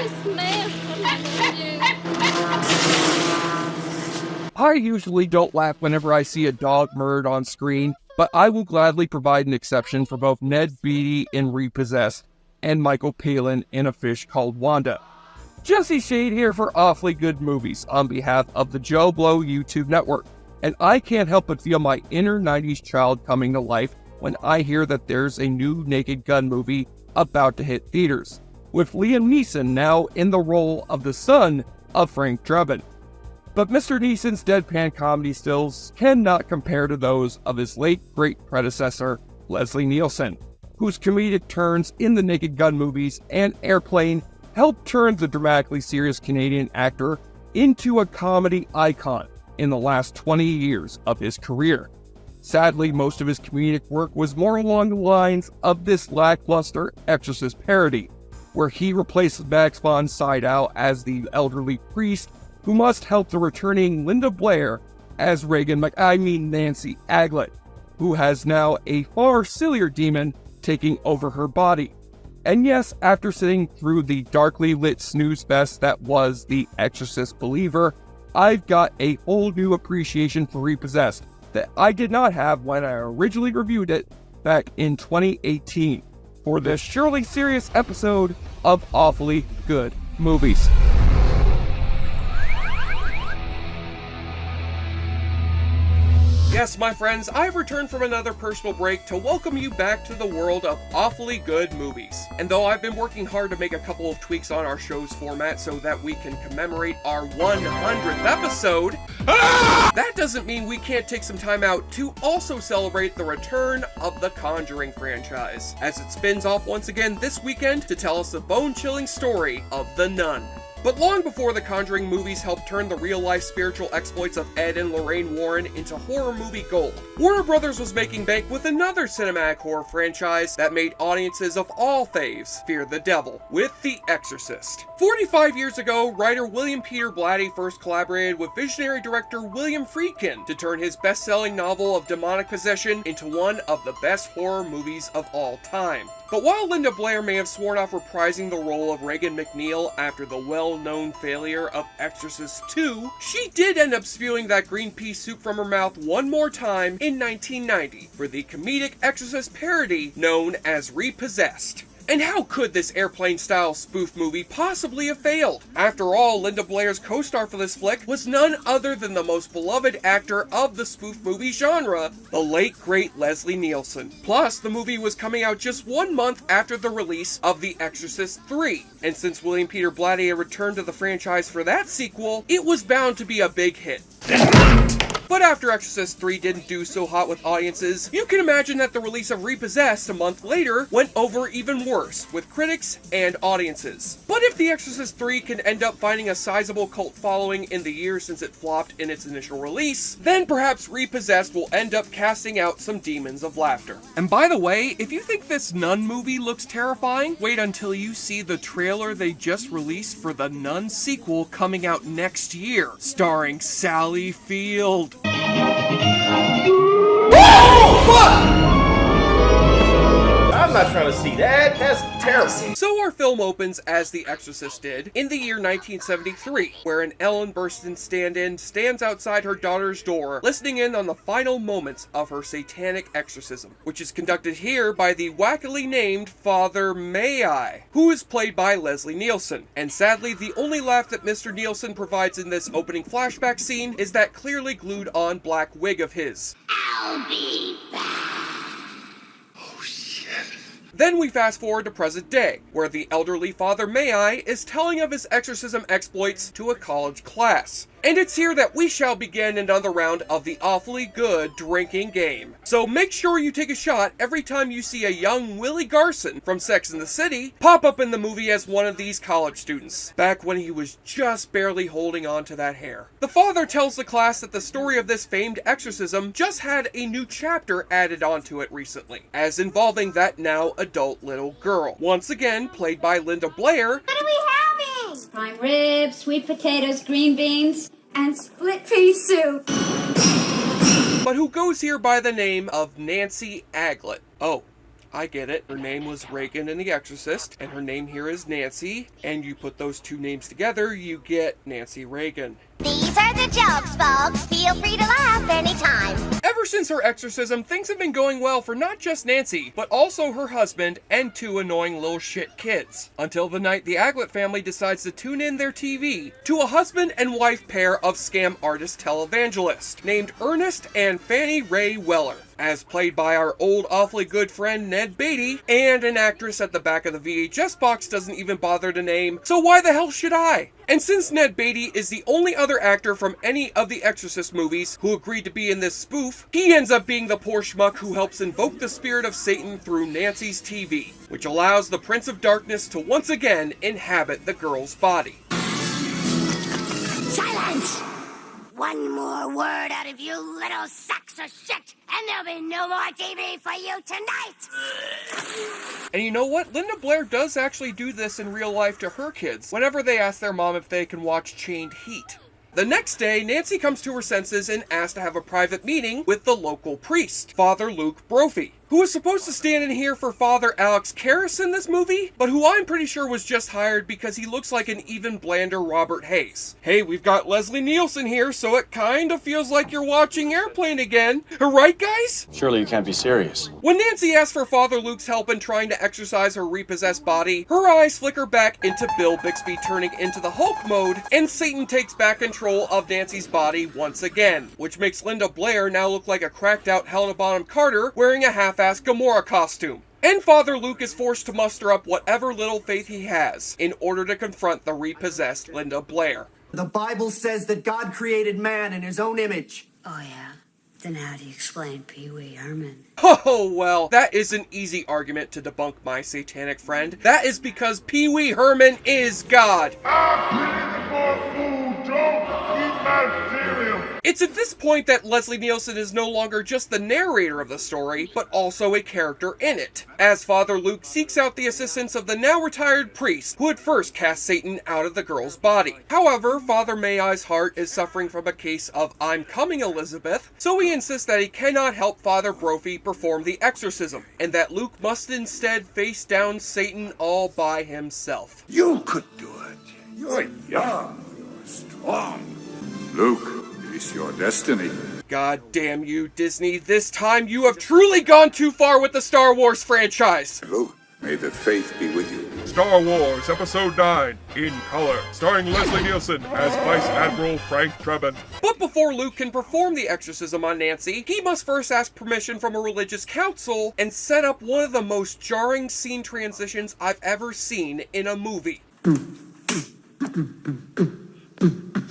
nice mask on you. I usually don't laugh whenever I see a dog murdered on screen, but I will gladly provide an exception for both Ned Beatty in Repossessed and Michael Palin in A Fish Called Wanda. Jesse Shade here for Awfully Good Movies on behalf of the JoBlo YouTube network, and I can't help but feel my inner 90s child coming to life when I hear that there's a new Naked Gun movie about to hit theaters, with Liam Neeson now in the role of the son of Frank Drebin. But Mr. Neeson's deadpan comedy skills cannot compare to those of his late great predecessor, Leslie Nielsen, whose comedic turns in the Naked Gun movies and Airplane helped turn the dramatically serious Canadian actor into a comedy icon in the last 20 years of his career. Sadly, most of his comedic work was more along the lines of this lackluster Exorcist parody, where he replaces Max von Sydow as the elderly priest who must help the returning Linda Blair as Nancy Aglet, who has now a far sillier demon taking over her body. And yes, after sitting through the darkly lit snooze fest that was The Exorcist Believer, I've got a whole new appreciation for Repossessed that I did not have when I originally reviewed it back in 2018 for this surely serious episode of Awfully Good Movies. Yes, my friends, I've returned from another personal break to welcome you back to the world of Awfully Good Movies. And though I've been working hard to make a couple of tweaks on our show's format so that we can commemorate our 100th episode, that doesn't mean we can't take some time out to also celebrate the return of the Conjuring franchise, as it spins off once again this weekend to tell us the bone-chilling story of The Nun. But long before the Conjuring movies helped turn the real-life spiritual exploits of Ed and Lorraine Warren into horror movie gold, Warner Brothers was making bank with another cinematic horror franchise that made audiences of all faiths fear the devil, with The Exorcist. 45 years ago, writer William Peter Blatty first collaborated with visionary director William Friedkin to turn his best-selling novel of demonic possession into one of the best horror movies of all time. But while Linda Blair may have sworn off reprising the role of Regan McNeil after the well-known failure of Exorcist 2, she did end up spewing that green pea soup from her mouth one more time in 1990 for the comedic Exorcist parody known as Repossessed. And how could this Airplane-style spoof movie possibly have failed? After all, Linda Blair's co-star for this flick was none other than the most beloved actor of the spoof movie genre, the late great Leslie Nielsen. Plus, the movie was coming out just 1 month after the release of The Exorcist 3, and since William Peter Blatty had returned to the franchise for that sequel, it was bound to be a big hit. But after Exorcist 3 didn't do so hot with audiences, you can imagine that the release of Repossessed a month later went over even worse with critics and audiences. But if The Exorcist 3 can end up finding a sizable cult following in the years since it flopped in its initial release, then perhaps Repossessed will end up casting out some demons of laughter. And by the way, if you think this Nun movie looks terrifying, wait until you see the trailer they just released for the Nun sequel coming out next year, starring Sally Field. I'm not trying to see that. That's terrible. So our film opens as The Exorcist did in the year 1973, wherein Ellen Burstyn stand-in stands outside her daughter's door, listening in on the final moments of her satanic exorcism, which is conducted here by the wackily named Father May I, who is played by Leslie Nielsen. And sadly, the only laugh that Mr. Nielsen provides in this opening flashback scene is that clearly glued on black wig of his. I'll be back. Then we fast forward to present day, where the elderly Father May I is telling of his exorcism exploits to a college class. And it's here that we shall begin another round of the awfully good drinking game. So make sure you take a shot every time you see a young Willie Garson from Sex and the City pop up in the movie as one of these college students, back when he was just barely holding on to that hair. The father tells the class that the story of this famed exorcism just had a new chapter added onto it recently, as involving that now adult little girl, once again played by Linda Blair. What are we having? Prime ribs, sweet potatoes, green beans, And split pea soup. But who goes here by the name of Nancy Aglet. Oh, I get it. Her name was Reagan in The Exorcist, and her name here is Nancy, and you put those two names together, you get Nancy Reagan. These are the jokes, folks. Feel free to laugh anytime. Ever since her exorcism, things have been going well for not just Nancy, but also her husband and two annoying little shit kids. Until the night the Aglet family decides to tune in their TV to a husband and wife pair of scam artist televangelists named Ernest and Fannie Ray Weller, as played by our old awfully good friend Ned Beatty, and an actress at the back of the VHS box doesn't even bother to name, so why the hell should I? And since Ned Beatty is the only other actor from any of the Exorcist movies who agreed to be in this spoof, he ends up being the poor schmuck who helps invoke the spirit of Satan through Nancy's TV, which allows the Prince of Darkness to once again inhabit the girl's body. Silence! One more word out of you little sacks of shit, and there'll be no more TV for you tonight! And you know what? Linda Blair does actually do this in real life to her kids, whenever they ask their mom if they can watch Chained Heat. The next day, Nancy comes to her senses and asks to have a private meeting with the local priest, Father Luke Brophy, who was supposed to stand in here for Father Alex Karras in this movie, but who I'm pretty sure was just hired because he looks like an even blander Robert Hayes. Hey, we've got Leslie Nielsen here, so it kinda feels like you're watching Airplane again. Right, guys? Surely you can't be serious. When Nancy asks for Father Luke's help in trying to exorcise her repossessed body, her eyes flicker back into Bill Bixby turning into the Hulk mode, and Satan takes back control of Nancy's body once again, which makes Linda Blair now look like a cracked out Helena Bonham Carter wearing a half-assed Gamora costume. And Father Luke is forced to muster up whatever little faith he has in order to confront the repossessed Linda Blair. The Bible says that God created man in his own image. Oh, yeah? Then how do you explain Pee Wee Herman? Oh, well, that is an easy argument to debunk, my satanic friend. That is because Pee Wee Herman is God. It's at this point that Leslie Nielsen is no longer just the narrator of the story, but also a character in it, as Father Luke seeks out the assistance of the now retired priest who had first cast Satan out of the girl's body. However, Father May-Eye's heart is suffering from a case of I'm coming Elizabeth, so he insists that he cannot help Father Brophy perform the exorcism, and that Luke must instead face down Satan all by himself. You could do it. You're young. You're strong. Luke, it is your destiny. God damn you, Disney. This time you have truly gone too far with the Star Wars franchise. Luke, may the faith be with you. Star Wars Episode 9, in color, starring Leslie Nielsen as Vice Admiral Frank Drebin. But before Luke can perform the exorcism on Nancy, he must first ask permission from a religious council and set up one of the most jarring scene transitions I've ever seen in a movie.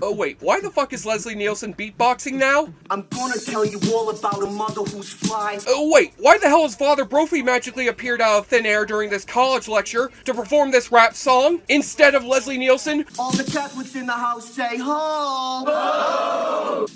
Oh wait, why the fuck is Leslie Nielsen beatboxing now? I'm gonna tell you all about a mother who's fly. Oh wait, why the hell has Father Brophy magically appeared out of thin air during this college lecture to perform this rap song instead of Leslie Nielsen? All the Catholics in the house say, ho! Ho!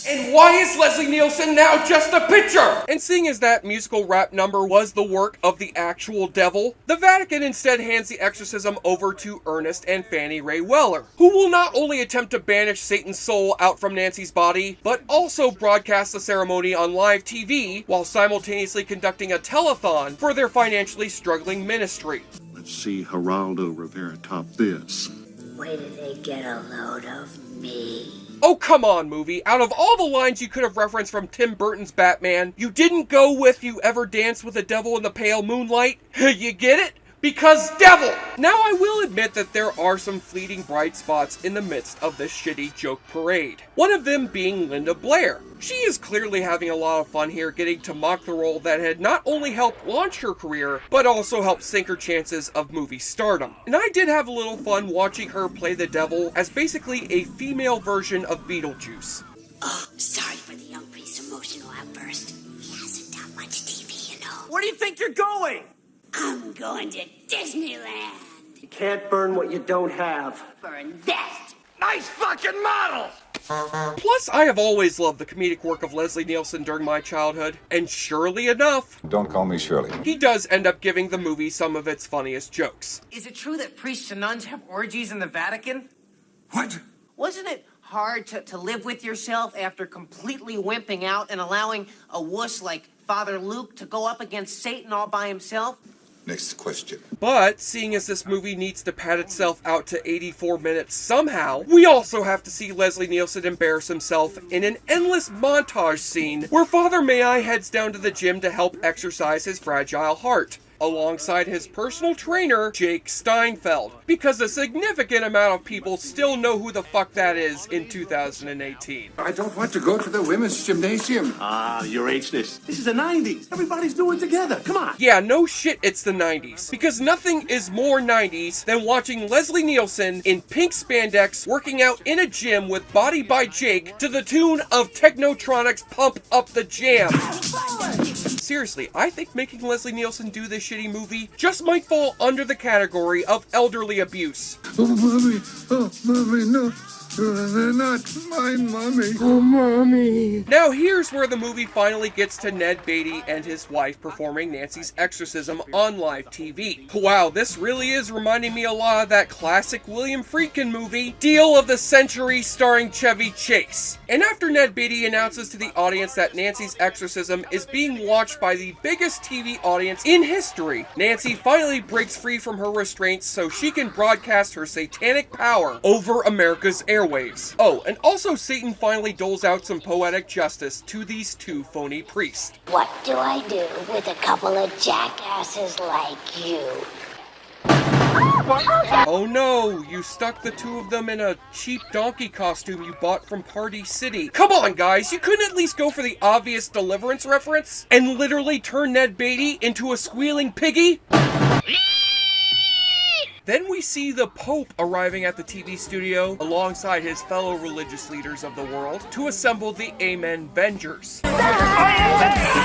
And why is Leslie Nielsen now just a picture? And seeing as that musical rap number was the work of the actual devil, the Vatican instead hands the exorcism over to Ernest and Fannie Ray Weller, who will not only attempt to banish Satan's soul out from Nancy's body, but also broadcast the ceremony on live TV while simultaneously conducting a telethon for their financially struggling ministry. Let's see Geraldo Rivera top this. Where did they get a load of me? Oh, come on, movie. Out of all the lines you could have referenced from Tim Burton's Batman, you didn't go with "You ever danced with the devil in the pale moonlight"? You get it? Because devil! Now I will admit that there are some fleeting bright spots in the midst of this shitty joke parade. One of them being Linda Blair. She is clearly having a lot of fun here getting to mock the role that had not only helped launch her career, but also helped sink her chances of movie stardom. And I did have a little fun watching her play the devil as basically a female version of Beetlejuice. Oh, sorry for the young priest's emotional outburst. He hasn't done much TV, you know. Where do you think you're going? I'm going to Disneyland. You can't burn what you don't have. Burn that. Nice fucking model! Plus, I have always loved the comedic work of Leslie Nielsen during my childhood, and surely enough, Don't call me Shirley. he does end up giving the movie some of its funniest jokes. Is it true that priests and nuns have orgies in the Vatican? What? Wasn't it hard to live with yourself after completely wimping out and allowing a wuss like Father Luke to go up against Satan all by himself? Next question. But, seeing as this movie needs to pad itself out to 84 minutes somehow, we also have to see Leslie Nielsen embarrass himself in an endless montage scene where Father May-I heads down to the gym to help exercise his fragile heart, alongside his personal trainer, Jake Steinfeld, because a significant amount of people still know who the fuck that is in 2018. I don't want to go to the women's gymnasium. Your age this. This is the 90s. Everybody's doing together. Come on. Yeah, no shit, it's the 90s. Because nothing is more 90s than watching Leslie Nielsen in pink spandex working out in a gym with Body by Jake to the tune of Technotronic's Pump Up the Jam. Seriously, I think making Leslie Nielsen do this shitty movie just might fall under the category of elderly abuse. Oh, mommy, no. They're not my mommy. Oh, mommy. Now here's where the movie finally gets to Ned Beatty and his wife performing Nancy's exorcism on live TV. Wow, this really is reminding me a lot of that classic William Friedkin movie, Deal of the Century starring Chevy Chase. And after Ned Beatty announces to the audience that Nancy's exorcism is being watched by the biggest TV audience in history, Nancy finally breaks free from her restraints so she can broadcast her satanic power over America's airwaves. Oh, and also Satan finally doles out some poetic justice to these two phony priests. What do I do with a couple of jackasses like you? Oh no, you stuck the two of them in a cheap donkey costume you bought from Party City. Come on guys, you couldn't at least go for the obvious Deliverance reference and literally turn Ned Beatty into a squealing piggy? Then we see the Pope arriving at the TV studio alongside his fellow religious leaders of the world to assemble the Amen Vengers.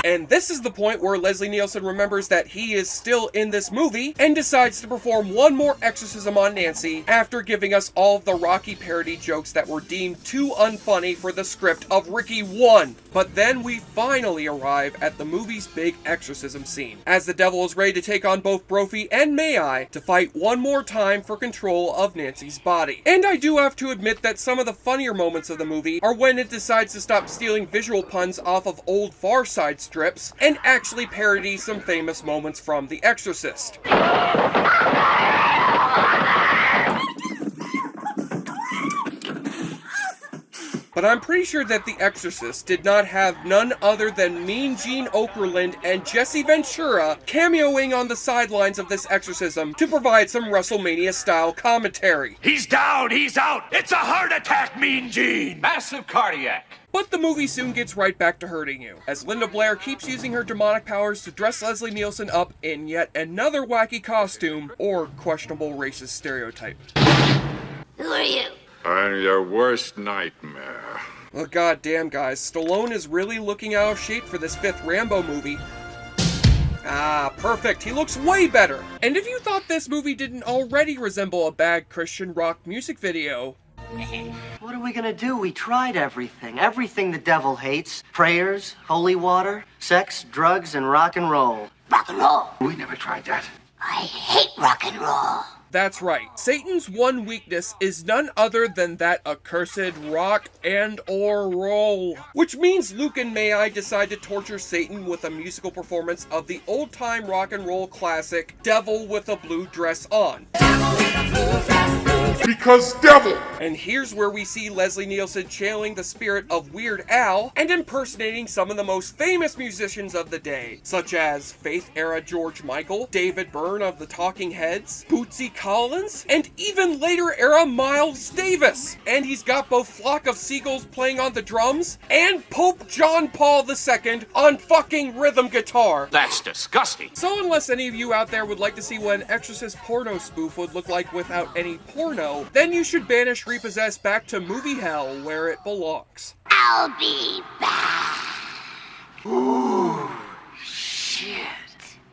And this is the point where Leslie Nielsen remembers that he is still in this movie and decides to perform one more exorcism on Nancy after giving us all of the Rocky parody jokes that were deemed too unfunny for the script of Ricky 1. But then we finally arrive at the movie's big exorcism scene, as the devil is ready to take on both Brophy and May-I to fight one more time for control of Nancy's body. And I do have to admit that some of the funnier moments of the movie are when it decides to stop stealing visual puns off of old Far Side strips and actually parody some famous moments from The Exorcist. But I'm pretty sure that The Exorcist did not have none other than Mean Gene Okerlund and Jesse Ventura cameoing on the sidelines of this exorcism to provide some WrestleMania-style commentary. He's down, he's out! It's a heart attack, Mean Gene! Massive cardiac! But the movie soon gets right back to hurting you, as Linda Blair keeps using her demonic powers to dress Leslie Nielsen up in yet another wacky costume or questionable racist stereotype. Who are you? I'm your worst nightmare. Oh goddamn guys, Stallone is really looking out of shape for this 5th Rambo movie. Ah, perfect, he looks way better! And if you thought this movie didn't already resemble a bad Christian rock music video... What are we gonna do? We tried everything. Everything the devil hates. Prayers, holy water, sex, drugs, and rock and roll. Rock and roll. We never tried that. I hate rock and roll. That's right, Satan's one weakness is none other than that accursed rock and or roll. Which means Luke and May-I decide to torture Satan with a musical performance of the old-time rock and roll classic, Devil with a Blue Dress On. Because devil! And here's where we see Leslie Nielsen channeling the spirit of Weird Al and impersonating some of the most famous musicians of the day, such as Faith-era George Michael, David Byrne of the Talking Heads, Bootsy Collins, and even later-era Miles Davis. And he's got both Flock of Seagulls playing on the drums and Pope John Paul II on fucking rhythm guitar. That's disgusting. So unless any of you out there would like to see what an Exorcist porno spoof would look like without any porno, then you should banish Repossessed back to movie hell where it belongs. I'll be back. Ooh, shit.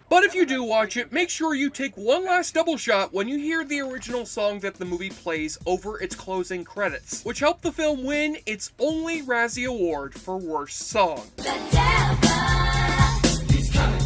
But if you do watch it, make sure you take one last double shot when you hear the original song that the movie plays over its closing credits, which helped the film win its only Razzie Award for Worst Song. The devil, he's coming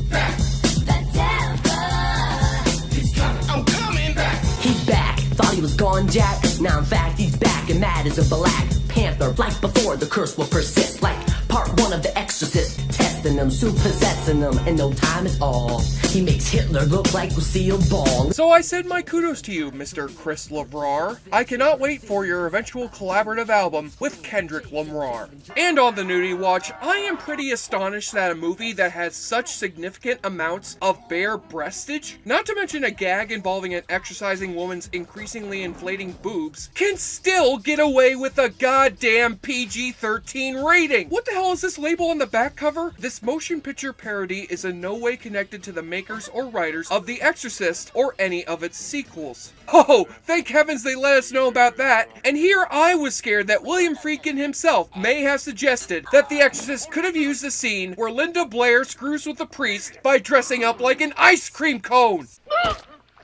back. The devil, he's coming. I'm coming back. He's back. Thought he was gone, Jack. Now in fact he's back and mad as a Black Panther. Like before, the curse will persist. Like part 1 of The Exorcist. Test arresting them, soon possessing them, in no time at all. He makes Hitler look like Lucille Ball. So I send my kudos to you, Mr. Chris Lavrar. I cannot wait for your eventual collaborative album with Kendrick Lamar. And on the Nudie Watch, I am pretty astonished that a movie that has such significant amounts of bare breastage, not to mention a gag involving an exercising woman's increasingly inflating boobs, can still get away with a goddamn PG-13 rating. What the hell is this label on the back cover? This motion picture parody is in no way connected to the makers or writers of The Exorcist or any of its sequels. Oh, thank heavens they let us know about that. And here I was scared that William Friedkin himself may have suggested that The Exorcist could have used the scene where Linda Blair screws with the priest by dressing up like an ice cream cone.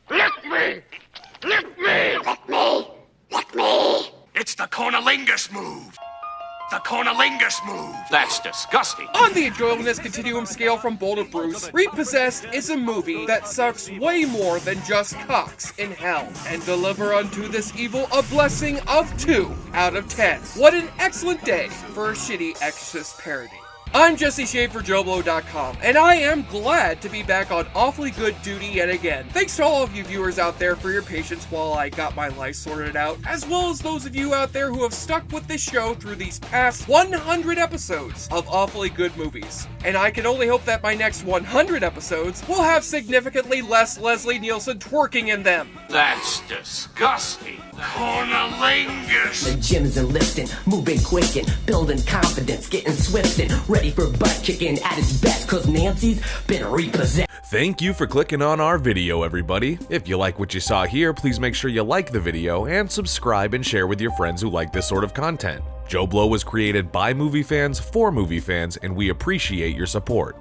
Lick me! Lick me! Lick me! Lick me! It's the Cornalingus move! The Cornalingus move! That's disgusting. On the enjoyableness continuum scale from Bold to Bruce, Repossessed is a movie that sucks way more than just cocks in hell, and deliver unto this evil a blessing of 2 out of 10. What an excellent day for a shitty Exorcist parody. I'm Jesse Shea for JoBlo.com, and I am glad to be back on Awfully Good duty yet again. Thanks to all of you viewers out there for your patience while I got my life sorted out, as well as those of you out there who have stuck with this show through these past 100 episodes of Awfully Good movies. And I can only hope that my next 100 episodes will have significantly less Leslie Nielsen twerking in them. That's disgusting. Cornalingus! The gym's and lifting, moving quick and building confidence, getting swift and ready for butt kicking at its best, cause Nancy's been repossessed. Thank you for clicking on our video, everybody. If you like what you saw here, please make sure you like the video and subscribe and share with your friends who like this sort of content. JoBlo was created by movie fans for movie fans, and we appreciate your support.